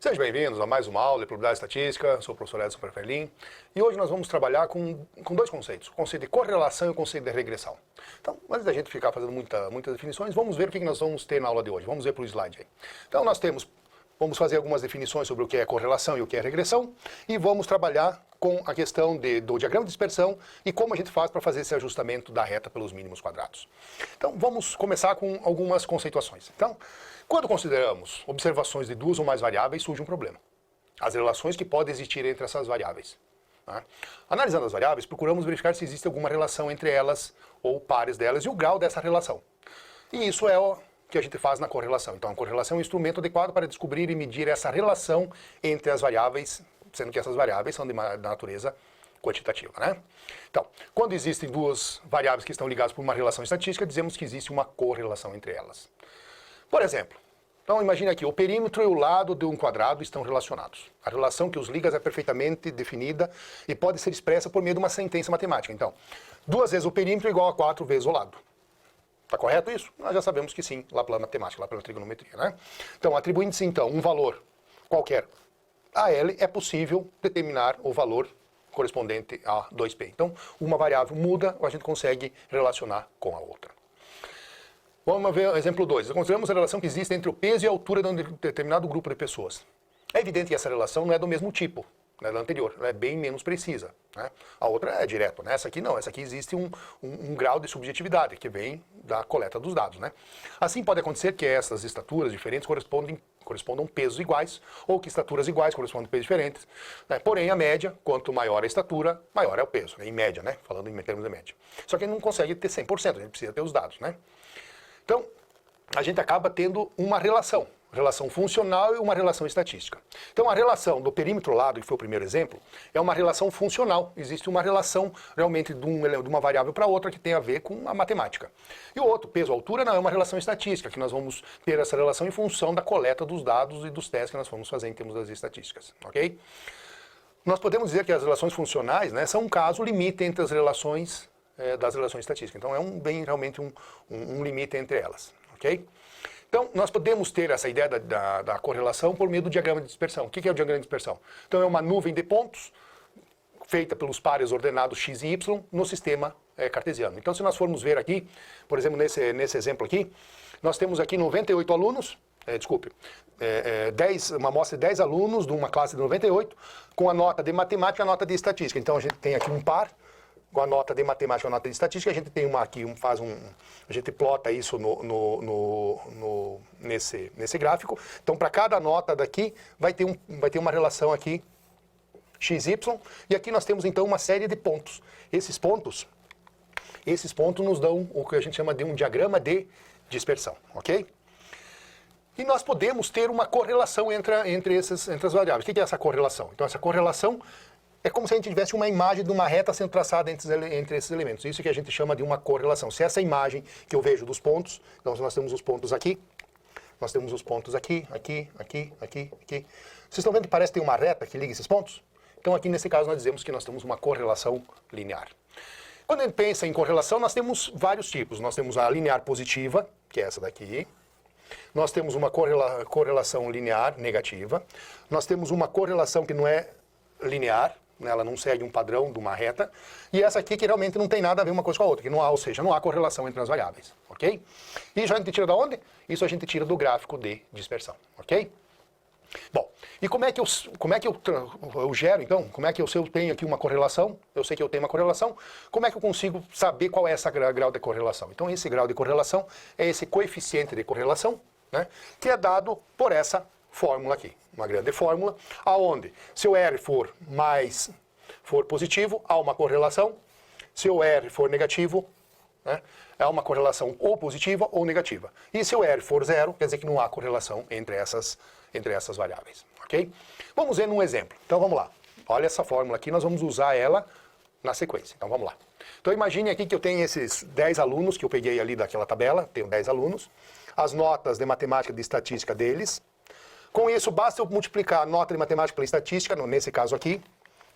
Sejam bem-vindos a mais uma aula de probabilidade estatística. Sou o professor Edson Perfelin e hoje nós vamos trabalhar com dois conceitos, o conceito de correlação e o conceito de regressão. Então, antes da gente ficar fazendo muitas definições, vamos ver o que nós vamos ter na aula de hoje. Vamos ver para o slide aí. Então, vamos fazer algumas definições sobre o que é correlação e o que é regressão e vamos trabalhar com a questão do diagrama de dispersão e como a gente faz para fazer esse ajustamento da reta pelos mínimos quadrados. Então, vamos começar com algumas conceituações. Então, quando consideramos observações de duas ou mais variáveis, surge um problema. As relações que podem existir entre essas variáveis. Né? Analisando as variáveis, procuramos verificar se existe alguma relação entre elas ou pares delas e o grau dessa relação. E isso é o que a gente faz na correlação. Então, a correlação é um instrumento adequado para descobrir e medir essa relação entre as variáveis, sendo que essas variáveis são de natureza quantitativa, né? Então, quando existem duas variáveis que estão ligadas por uma relação estatística, dizemos que existe uma correlação entre elas. Por exemplo, então imagine aqui, o perímetro e o lado de um quadrado estão relacionados. A relação que os liga é perfeitamente definida e pode ser expressa por meio de uma sentença matemática. Então, 2 vezes o perímetro é igual a 4 vezes o lado. Está correto isso? Nós já sabemos que sim, lá pela matemática, lá pela trigonometria, né? Então, atribuindo-se então um valor qualquer a L, é possível determinar o valor correspondente a 2P. Então, uma variável muda, a gente consegue relacionar com a outra. Vamos ver o exemplo 2. Consideramos a relação que existe entre o peso e a altura de um determinado grupo de pessoas. É evidente que essa relação não é do mesmo tipo, né, da anterior, ela é bem menos precisa. Né? A outra é direto, né? Essa aqui não, essa aqui existe um grau de subjetividade que vem da coleta dos dados. Né? Assim pode acontecer que essas estaturas diferentes correspondam pesos iguais, ou que estaturas iguais correspondam a pesos diferentes. Né? Porém, a média, quanto maior a estatura, maior é o peso, né? Em média, né? Falando em termos de média. Só que a gente não consegue ter 100%, a gente precisa ter os dados. Né? Então, a gente acaba tendo uma relação funcional e uma relação estatística. Então, a relação do perímetro-lado, que foi o primeiro exemplo, é uma relação funcional. Existe uma relação realmente de uma variável para outra que tem a ver com a matemática. E o outro, peso-altura, não é uma relação estatística, que nós vamos ter essa relação em função da coleta dos dados e dos testes que nós vamos fazer em termos das estatísticas. Ok? Nós podemos dizer que as relações funcionais, né, são um caso limite entre as relações das relações estatísticas. Então, é realmente um limite entre elas. Ok? Então, nós podemos ter essa ideia da correlação por meio do diagrama de dispersão. O que é o diagrama de dispersão? Então, é uma nuvem de pontos feita pelos pares ordenados x e y no sistema cartesiano. Então, se nós formos ver aqui, por exemplo, nesse exemplo aqui, nós temos aqui 98 alunos, uma amostra de 10 alunos de uma classe de 98, com a nota de matemática e a nota de estatística. Então, a gente tem aqui um par, com a nota de matemática e a nota de estatística, a gente tem a gente plota isso nesse gráfico. Então, para cada nota daqui, vai ter uma relação aqui, x, y, e aqui nós temos, então, uma série de pontos. Esses pontos nos dão o que a gente chama de um diagrama de dispersão, ok? E nós podemos ter uma correlação entre as variáveis. O que é essa correlação? Então, essa correlação é como se a gente tivesse uma imagem de uma reta sendo traçada entre esses elementos. Isso que a gente chama de uma correlação. Se essa imagem que eu vejo dos pontos, então nós temos os pontos aqui, nós temos os pontos aqui, aqui. Vocês estão vendo que parece que tem uma reta que liga esses pontos? Então aqui nesse caso nós dizemos que nós temos uma correlação linear. Quando a gente pensa em correlação, nós temos vários tipos. Nós temos a linear positiva, que é essa daqui. Nós temos uma correlação linear negativa. Nós temos uma correlação que não é linear, ela não segue um padrão de uma reta, e essa aqui que realmente não tem nada a ver uma coisa com a outra, que não há, ou seja, não há correlação entre as variáveis, ok? E isso a gente tira de onde? Isso a gente tira do gráfico de dispersão, ok? Bom, e como é que eu gero, então? Como é que se eu tenho aqui uma correlação, eu sei que eu tenho uma correlação, como é que eu consigo saber qual é esse grau de correlação? Então, esse grau de correlação é esse coeficiente de correlação, né, que é dado por essa fórmula aqui, uma grande fórmula, aonde se o R for positivo, há uma correlação, se o R for negativo, né, é uma correlação ou positiva ou negativa. E se o R for zero, quer dizer que não há correlação entre essas variáveis, ok? Vamos ver num exemplo. Então vamos lá. Olha essa fórmula aqui, nós vamos usar ela na sequência. Então vamos lá. Então imagine aqui que eu tenho esses 10 alunos que eu peguei ali daquela tabela, tenho 10 alunos, as notas de matemática e de estatística deles. Com isso, basta eu multiplicar a nota de matemática pela estatística, nesse caso aqui,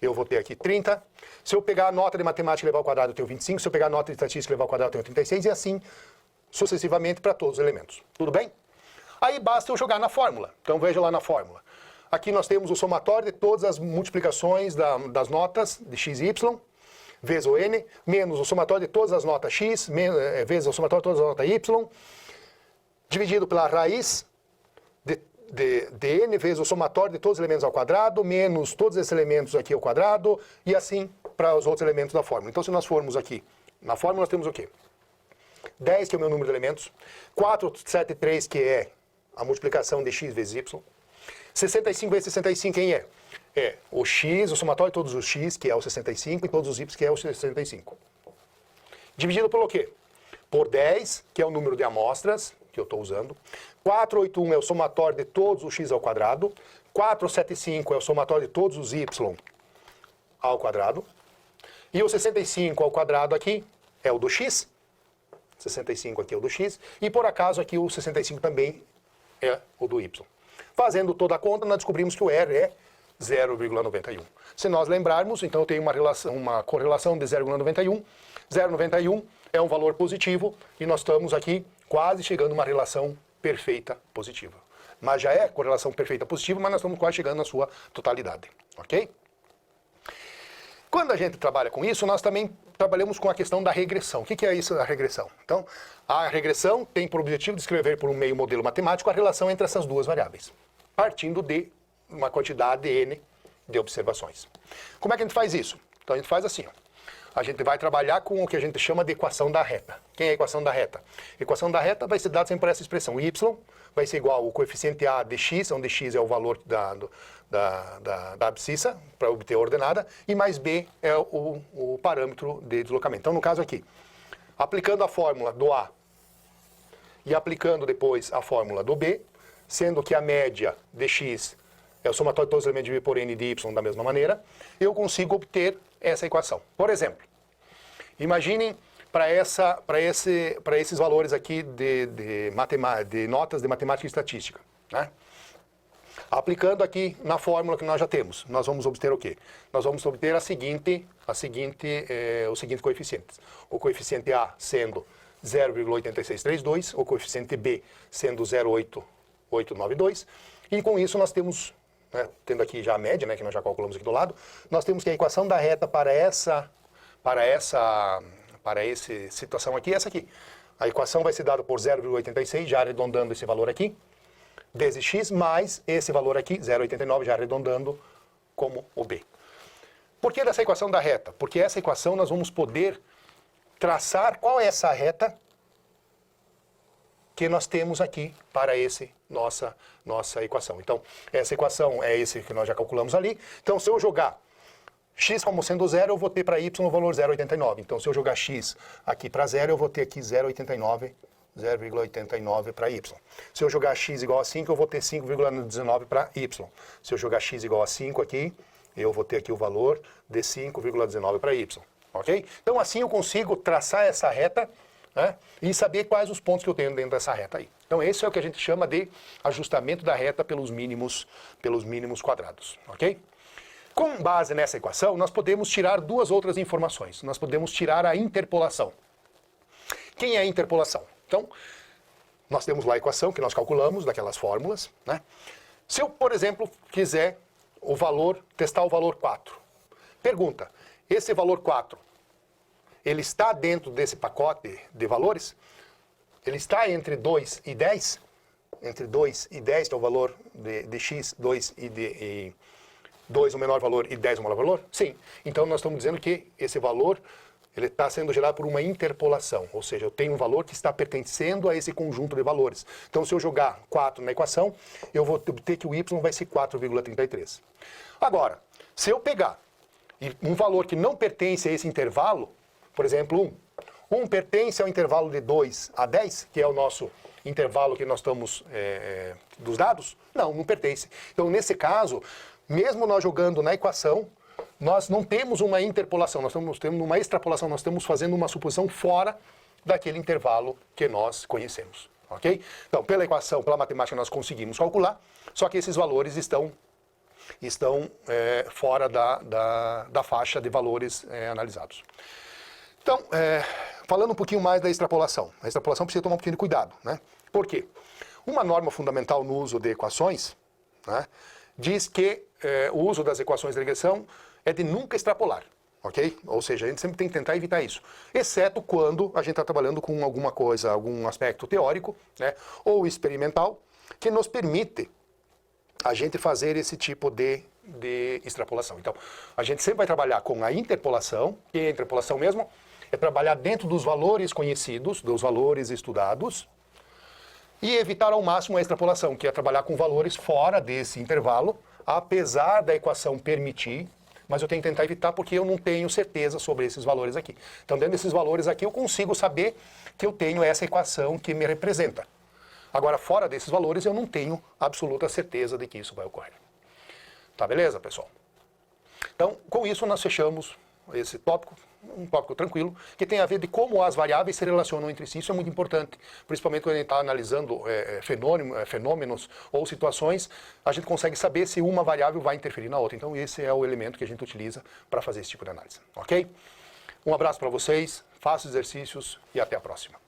eu vou ter aqui 30. Se eu pegar a nota de matemática e levar ao quadrado, eu tenho 25. Se eu pegar a nota de estatística e levar ao quadrado, eu tenho 36. E assim, sucessivamente, para todos os elementos. Tudo bem? Aí basta eu jogar na fórmula. Então veja lá na fórmula. Aqui nós temos o somatório de todas as multiplicações das notas de x e y, vezes o n, menos o somatório de todas as notas x, vezes o somatório de todas as notas y, dividido pela raiz de n vezes o somatório de todos os elementos ao quadrado, menos todos esses elementos aqui ao quadrado, e assim para os outros elementos da fórmula. Então, se nós formos aqui, na fórmula nós temos o quê? 10, que é o meu número de elementos, 473, que é a multiplicação de x vezes y, 65 vezes 65, quem é? É o x, o somatório de todos os x, que é o 65, e todos os y, que é o 65. Dividido pelo quê? Por 10, que é o número de amostras que eu estou usando. 481 é o somatório de todos os x ao quadrado. 475 é o somatório de todos os y ao quadrado. E o 65 ao quadrado aqui é o do x. 65 aqui é o do x. E por acaso aqui o 65 também é o do y. Fazendo toda a conta, nós descobrimos que o R é 0,91. Se nós lembrarmos, então eu tenho uma correlação de 0,91. 0,91 é um valor positivo e nós estamos aqui quase chegando a uma relação perfeita positiva. Mas já é correlação perfeita positiva, mas nós estamos quase chegando na sua totalidade, ok? Quando a gente trabalha com isso, nós também trabalhamos com a questão da regressão. O que é isso da regressão? Então, a regressão tem por objetivo descrever por um meio modelo matemático a relação entre essas duas variáveis, partindo de uma quantidade n de observações. Como é que a gente faz isso? Então a gente faz assim, ó. A gente vai trabalhar com o que a gente chama de equação da reta. Quem é a equação da reta? A equação da reta vai ser dada sempre por essa expressão. Y vai ser igual ao coeficiente A de x, onde x é o valor da abscissa, para obter a ordenada, e mais B é o parâmetro de deslocamento. Então, no caso aqui, aplicando a fórmula do A e aplicando depois a fórmula do B, sendo que a média de x é o somatório de todos os elementos dividido por n de y da mesma maneira, eu consigo obter essa equação. Por exemplo, imaginem para esses valores aqui de notas de matemática e estatística, né? Aplicando aqui na fórmula que nós já temos, nós vamos obter o quê? Nós vamos obter os seguintes coeficientes. O coeficiente A sendo 0,8632, o coeficiente B sendo 0,8892, e com isso nós temos, né, tendo aqui já a média, né, que nós já calculamos aqui do lado, nós temos que a equação da reta para essa situação aqui é essa aqui. A equação vai ser dada por 0,86, já arredondando esse valor aqui, vezes x, mais esse valor aqui, 0,89, já arredondando como o b. Por que dessa equação da reta? Porque essa equação nós vamos poder traçar qual é essa reta que nós temos aqui para nossa equação. Então, essa equação é esse que nós já calculamos ali. Então, se eu jogar x como sendo zero, eu vou ter para y o valor 0,89. Então, se eu jogar x aqui para zero, eu vou ter aqui 0,89 para y. Se eu jogar x igual a 5, eu vou ter 5,19 para y. Se eu jogar x igual a 5 aqui, eu vou ter aqui o valor de 5,19 para y. Ok? Então, assim eu consigo traçar essa reta, né, e saber quais os pontos que eu tenho dentro dessa reta aí. Então, esse é o que a gente chama de ajustamento da reta pelos mínimos quadrados. Ok? Com base nessa equação, nós podemos tirar duas outras informações. Nós podemos tirar a interpolação. Quem é a interpolação? Então, nós temos lá a equação que nós calculamos daquelas fórmulas, né? Se eu, por exemplo, quiser testar o valor 4. Pergunta, esse valor 4, ele está dentro desse pacote de valores? Ele está entre 2 e 10? Entre 2 e 10, que é o valor de x, 2 e 2 o menor valor e 10 o maior valor? Sim. Então, nós estamos dizendo que esse valor ele está sendo gerado por uma interpolação, ou seja, eu tenho um valor que está pertencendo a esse conjunto de valores. Então, se eu jogar 4 na equação, eu vou ter que o y vai ser 4,33. Agora, se eu pegar um valor que não pertence a esse intervalo, por exemplo, 1 pertence ao intervalo de 2 a 10, que é o nosso intervalo que nós estamos dos dados? Não pertence. Então, nesse caso, mesmo nós jogando na equação, nós não temos uma interpolação, nós estamos tendo uma extrapolação, nós estamos fazendo uma suposição fora daquele intervalo que nós conhecemos, ok? Então, pela equação, pela matemática, nós conseguimos calcular, só que esses valores estão fora da faixa de valores analisados. Então, falando um pouquinho mais da extrapolação. A extrapolação precisa tomar um pouquinho de cuidado, né? Por quê? Uma norma fundamental no uso de equações, né, diz que o uso das equações de regressão é de nunca extrapolar. Ok? Ou seja, a gente sempre tem que tentar evitar isso. Exceto quando a gente está trabalhando com alguma coisa, algum aspecto teórico, né, ou experimental, que nos permite a gente fazer esse tipo de extrapolação. Então, a gente sempre vai trabalhar com a interpolação, e a interpolação mesmo é trabalhar dentro dos valores conhecidos, dos valores estudados, e evitar ao máximo a extrapolação, que é trabalhar com valores fora desse intervalo, apesar da equação permitir, mas eu tenho que tentar evitar porque eu não tenho certeza sobre esses valores aqui. Então, dentro desses valores aqui, eu consigo saber que eu tenho essa equação que me representa. Agora, fora desses valores, eu não tenho absoluta certeza de que isso vai ocorrer. Tá beleza, pessoal? Então, com isso, nós fechamos esse tópico, um tópico tranquilo, que tem a ver de como as variáveis se relacionam entre si. Isso é muito importante, principalmente quando a gente está analisando fenômenos ou situações, a gente consegue saber se uma variável vai interferir na outra. Então, esse é o elemento que a gente utiliza para fazer esse tipo de análise. Ok? Um abraço para vocês, façam exercícios e até a próxima.